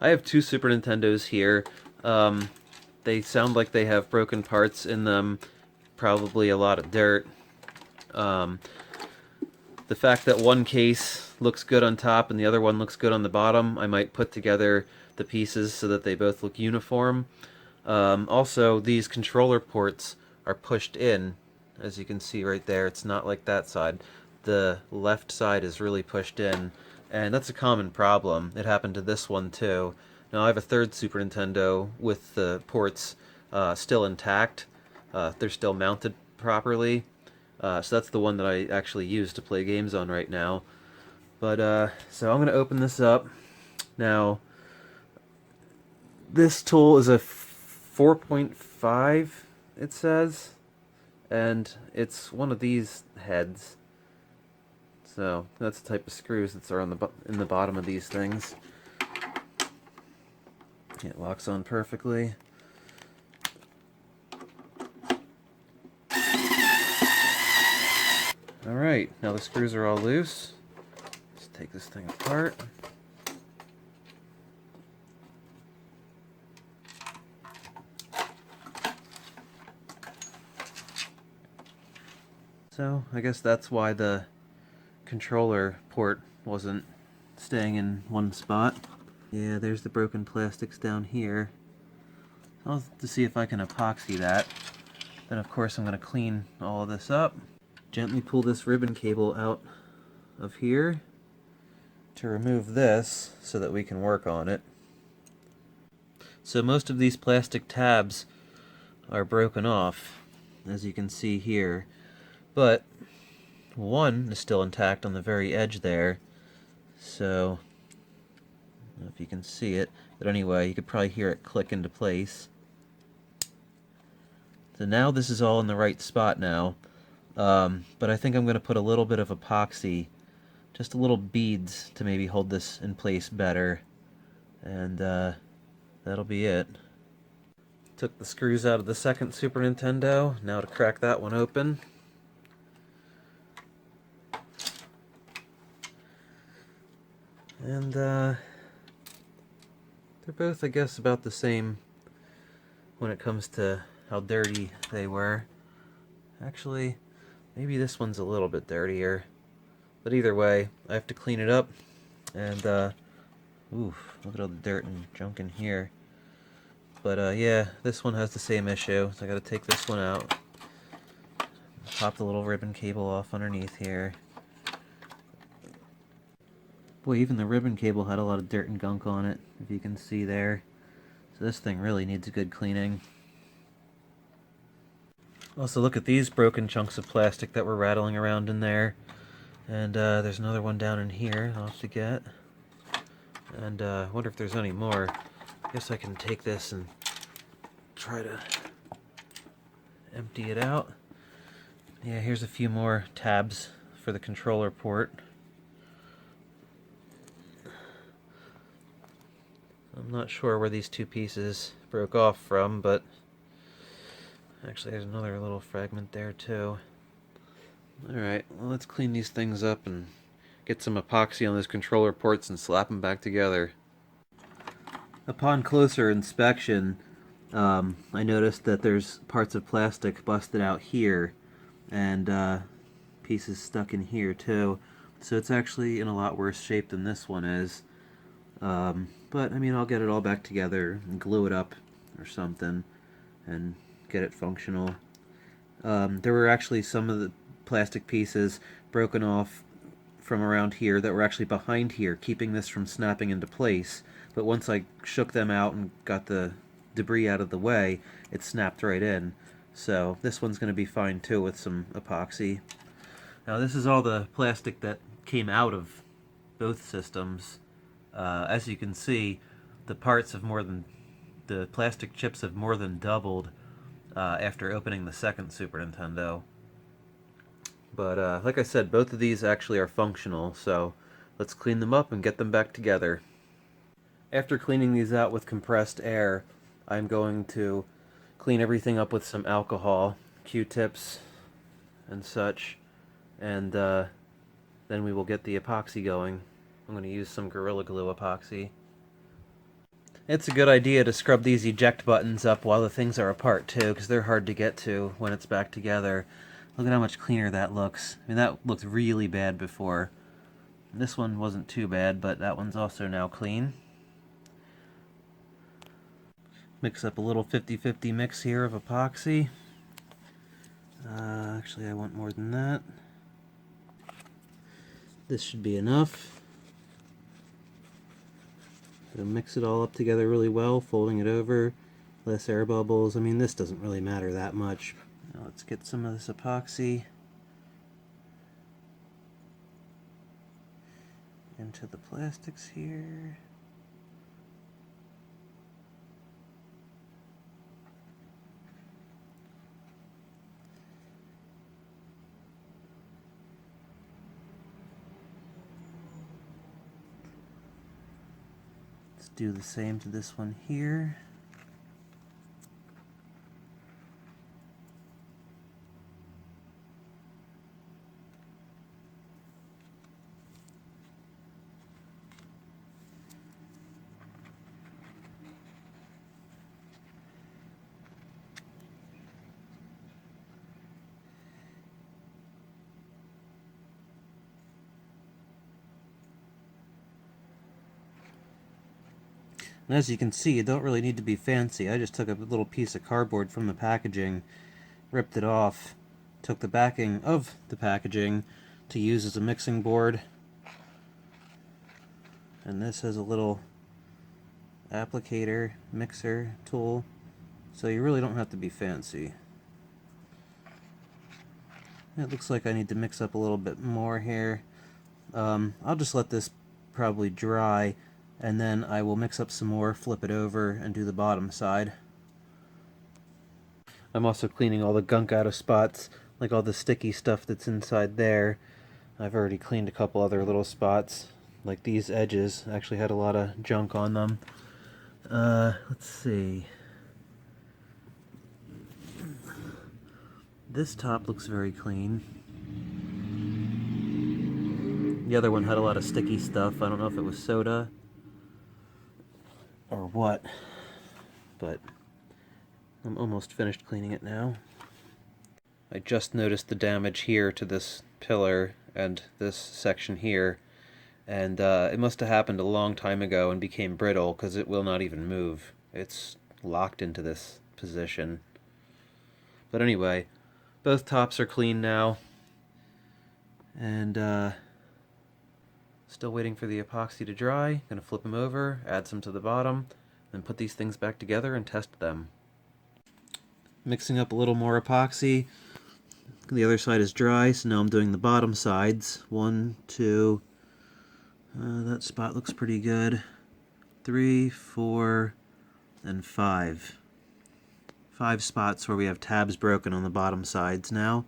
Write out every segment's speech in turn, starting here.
I have two Super Nintendos here. They sound like they have broken parts in them, probably a lot of dirt. Um, the fact that one case looks good on top and the other one looks good on the bottom, I might put together the pieces so that they both look uniform. Also, these controller ports are pushed in, as you can see right there. It's not like that side. The left side is really pushed in, and that's a common problem. It happened to this one too. Now I have a third Super Nintendo with the ports still intact. They're still mounted properly. So that's the one that I actually use to play games on right now. But so I'm going to open this up. Now, this tool is a 4.5, it says, and it's one of these heads. So that's the type of screws that are on in the bottom of these things. It locks on perfectly. Alright, now the screws are all loose. Let's take this thing apart. So, I guess that's why the controller port wasn't staying in one spot. Yeah, there's the broken plastics down here. I'll have to see if I can epoxy that. Then of course I'm going to clean all of this up. Gently pull this ribbon cable out of here to remove this so that we can work on it. So most of these plastic tabs are broken off, as you can see here, but one is still intact on the very edge there, so I don't know if you can see it, but anyway, you could probably hear it click into place. So now this is all in the right spot now, but I think I'm going to put a little bit of epoxy, just a little beads, to maybe hold this in place better, and that'll be it. Took the screws out of the second Super Nintendo, now to crack that one open. And they're both, I guess, about the same when it comes to how dirty they were. Actually, maybe this one's a little bit dirtier. But either way, I have to clean it up. And, oof, look at all the dirt and junk in here. But, yeah, this one has the same issue, so I gotta take this one out. Pop the little ribbon cable off underneath here. Boy, even the ribbon cable had a lot of dirt and gunk on it, if you can see there. So this thing really needs a good cleaning. Also, look at these broken chunks of plastic that were rattling around in there. And there's another one down in here I'll have to get. And I wonder if there's any more. I guess I can take this and try to empty it out. Yeah, here's a few more tabs for the controller port. I'm not sure where these two pieces broke off from, but actually there's another little fragment there too. Alright, well, let's clean these things up and get some epoxy on those controller ports and slap them back together. Upon closer inspection, I noticed that there's parts of plastic busted out here and pieces stuck in here too. So it's actually in a lot worse shape than this one is. But I mean, I'll get it all back together and glue it up or something and get it functional. There were actually some of the plastic pieces broken off from around here that were actually behind here, keeping this from snapping into place. But once I shook them out and got the debris out of the way, it snapped right in. So this one's going to be fine too with some epoxy. Now this is all the plastic that came out of both systems. As you can see, the plastic chips have more than doubled after opening the second Super Nintendo. But like I said, both of these actually are functional, so let's clean them up and get them back together. After cleaning these out with compressed air, I'm going to clean everything up with some alcohol, Q-tips, and such, and then we will get the epoxy going. I'm going to use some Gorilla Glue epoxy. It's a good idea to scrub these eject buttons up while the things are apart too, because they're hard to get to when it's back together. Look at how much cleaner that looks. I mean, that looked really bad before. This one wasn't too bad, but that one's also now clean. Mix up a little 50-50 mix here of epoxy. Actually, I want more than that. This should be enough. So mix it all up together really well, folding it over, less air bubbles. I mean, this doesn't really matter that much. Now let's get some of this epoxy into the plastics here. Let's do the same to this one here. And as you can see, you don't really need to be fancy. I just took a little piece of cardboard from the packaging, ripped it off, took the backing of the packaging to use as a mixing board. And this has a little applicator mixer tool, so you really don't have to be fancy. It looks like I need to mix up a little bit more here. I'll just let this probably dry, and then I will mix up some more, flip it over, and do the bottom side. I'm also cleaning all the gunk out of spots, like all the sticky stuff that's inside there. I've already cleaned a couple other little spots, like these edges actually had a lot of junk on them. Let's see. This top looks very clean. The other one had a lot of sticky stuff. I don't know if it was soda or what, but I'm almost finished cleaning it now. I just noticed the damage here to this pillar and this section here, and it must have happened a long time ago and became brittle because it will not even move. It's locked into this position. But anyway, both tops are clean now, and still waiting for the epoxy to dry. Gonna flip them over, add some to the bottom, then put these things back together and test them. Mixing up a little more epoxy. The other side is dry, so now I'm doing the bottom sides. 1, 2, that spot looks pretty good. 3, 4, and 5. 5 spots where we have tabs broken on the bottom sides now.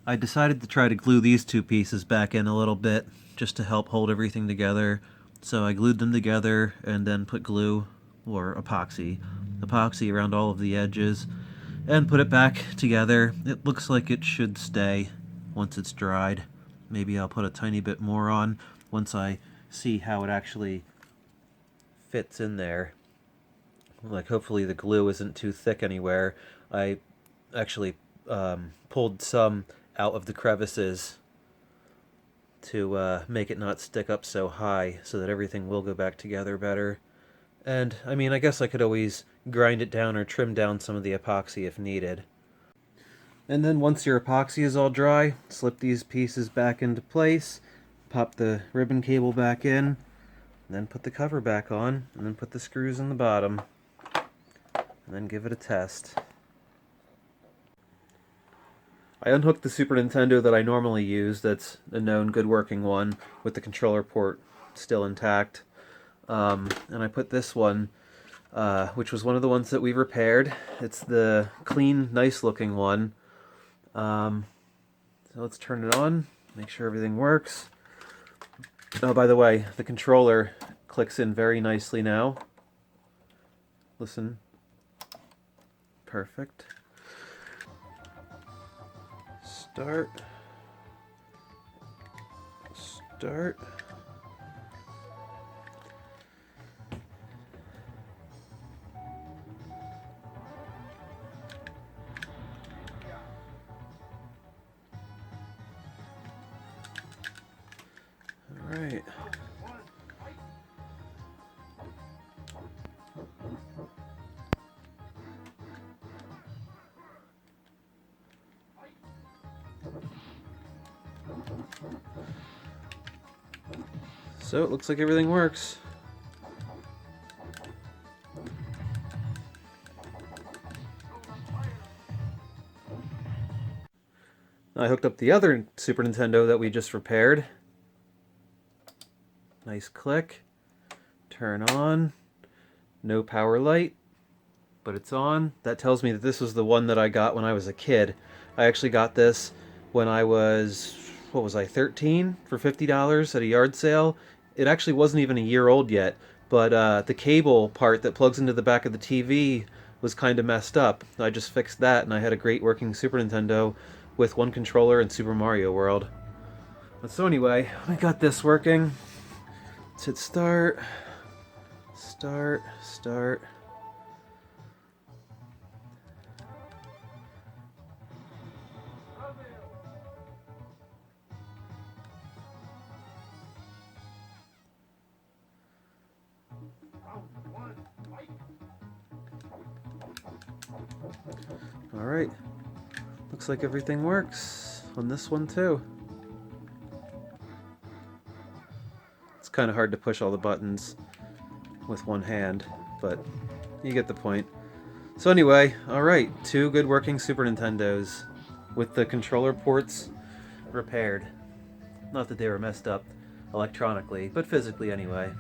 I decided to try to glue these two pieces back in a little bit just to help hold everything together. So I glued them together and then put glue, or epoxy around all of the edges and put it back together. It looks like it should stay once it's dried. Maybe I'll put a tiny bit more on once I see how it actually fits in there. Like, hopefully the glue isn't too thick anywhere. I actually pulled some out of the crevices to make it not stick up so high so that everything will go back together better. And, I mean, I guess I could always grind it down or trim down some of the epoxy if needed. And then once your epoxy is all dry, slip these pieces back into place pop the ribbon cable back in, then put the cover back on, and then put the screws in the bottom, and then give it a test. I unhooked the Super Nintendo that I normally use, that's a known good working one, with the controller port still intact. And I put this one, which was one of the ones that we repaired. It's the clean, nice looking one. So let's turn it on, make sure everything works. Oh, by the way, the controller clicks in very nicely now. Listen. Perfect. Start. Start. All right. So it looks like everything works. I hooked up the other Super Nintendo that we just repaired. Nice click. Turn on. No power light, but it's on. That tells me that this was the one that I got when I was a kid. I actually got this when I was, what was I, 13 for $50 at a yard sale. It actually wasn't even a year old yet, but the cable part that plugs into the back of the TV was kind of messed up. I just fixed that, and I had a great working Super Nintendo with one controller and Super Mario World. But so anyway, I got this working. Let's hit start, start, start. Alright, looks like everything works on this one too. It's kind of hard to push all the buttons with one hand, but you get the point. So anyway, alright, 2 good working Super Nintendos with the controller ports repaired. Not that they were messed up electronically, but physically anyway.